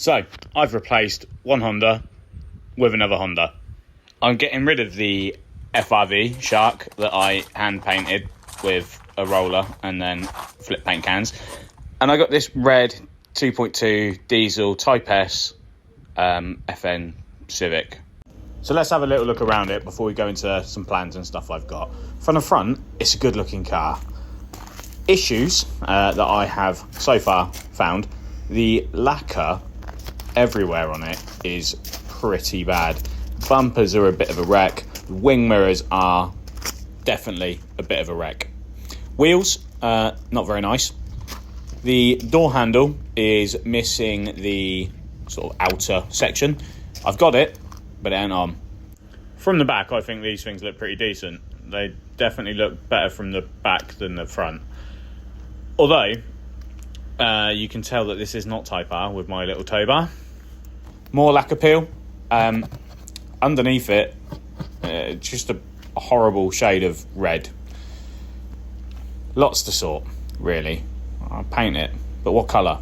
So, I've replaced one Honda with another Honda. I'm getting rid of the FRV Shark that I hand painted with a roller and then flip paint cans. And I got this red 2.2 diesel Type S FN Civic. So let's have a little look around it before we go into some plans and stuff I've got. From the front, it's a good looking car. Issues that I have so far found, the lacquer everywhere on it is pretty bad. Bumpers are a bit of a wreck. Wing mirrors are definitely a bit of a wreck. Wheels, not very nice. The door handle is missing the sort of outer section. I've got it, but it ain't on. From the back, I think these things look pretty decent. They definitely look better from the back than the front. Although, you can tell that this is not Type R with my little tow bar. More lacquer peel. Underneath it, just a horrible shade of red. Lots to sort, really. I'll paint it, but what colour?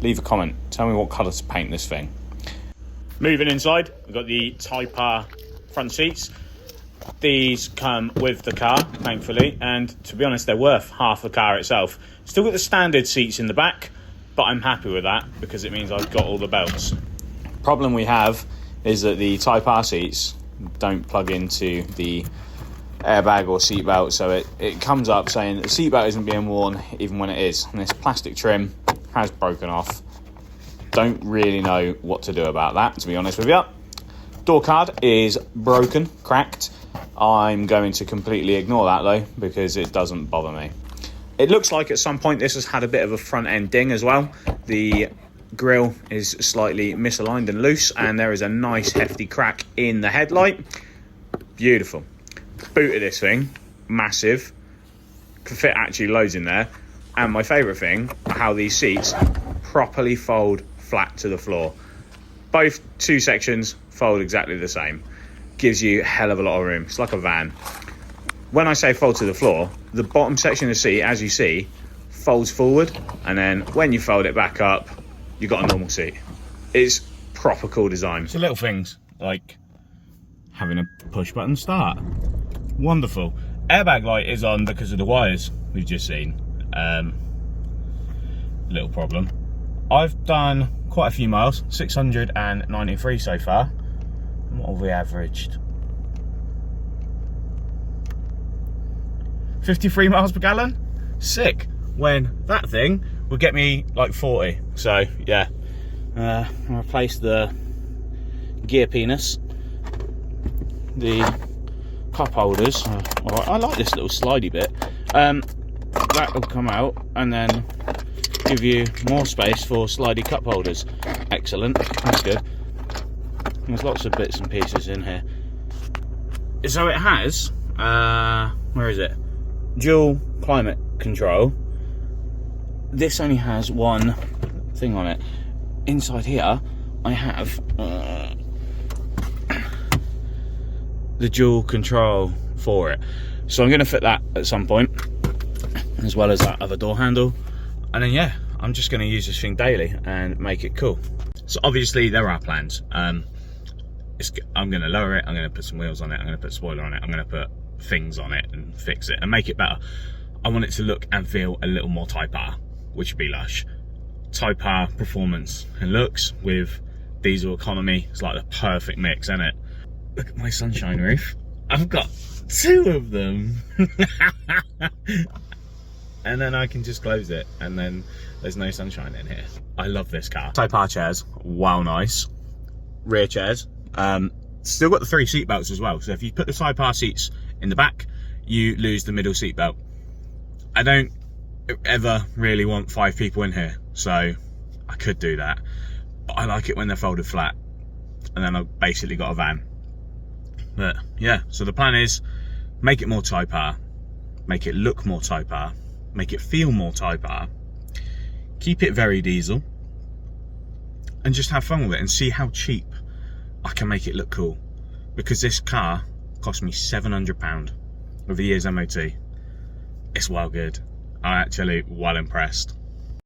Leave a comment. Tell me what colour to paint this thing. Moving inside, we've got the Type R front seats. These come with the car, thankfully, and to be honest, they're worth half the car itself. Still got the standard seats in the back, but I'm happy with that because it means I've got all the belts. Problem we have is that the Type R seats don't plug into the airbag or seatbelt, so it comes up saying the seatbelt isn't being worn even when it is. And this plastic trim has broken off. Don't really know what to do about that, to be honest with you. Door card is broken, cracked. I'm going to completely ignore that though, because it doesn't bother me. It looks like at some point this has had a bit of a front end ding as well. The grille is slightly misaligned and loose, and there is a nice hefty crack in the headlight. Beautiful. Boot of this thing, massive. Could fit actually loads in there. And my favourite thing, how these seats properly fold flat to the floor. Both two sections fold exactly the same. Gives you a hell of a lot of room. It's like a van. When I say fold to the floor, the bottom section of the seat, as you see, folds forward, and then when you fold it back up, you've got a normal seat. It's proper cool design. So little things like having a push button start. Wonderful. Airbag light is on because of the wires we've just seen. Little problem. I've done quite a few miles, 693 so far. What have we averaged? 53 miles per gallon? Sick. When that thing would get me like 40. So yeah, I replaced the gear penis, the cup holders. I like this little slidey bit. That will come out and then give you more space for slidey cup holders. Excellent, that's good. There's lots of bits and pieces in here. So it has, where is it? Dual climate control. This only has one thing on it. Inside here, I have the dual control for it. So I'm going to fit that at some point, as well as that other door handle. And then yeah, I'm just going to use this thing daily and make it cool. So obviously there are plans. I'm going to lower it, I'm going to put some wheels on it, I'm going to put a spoiler on it, I'm going to put things on it and fix it and make it better. I want it to look and feel a little more Type R, which would be lush. Type R performance and looks with diesel economy. It's like the perfect mix, isn't it? Look at my sunshine roof. I've got 2 of them. And then I can just close it and then there's no sunshine in here. I love this car. Type R chairs, wow nice. Rear chairs. Still got the 3 seat belts as well. So if you put the Type R seats in the back, you lose the middle seat belt. I don't ever really want 5 people in here, so I could do that. But I like it when they're folded flat. And then I've basically got a van. But yeah, so the plan is make it more Type R, make it look more Type R, make it feel more Type R, keep it very diesel, and just have fun with it and see how cheap I can make it look cool. Because this car cost me £700 with a year's MOT. It's well good. I'm actually well impressed.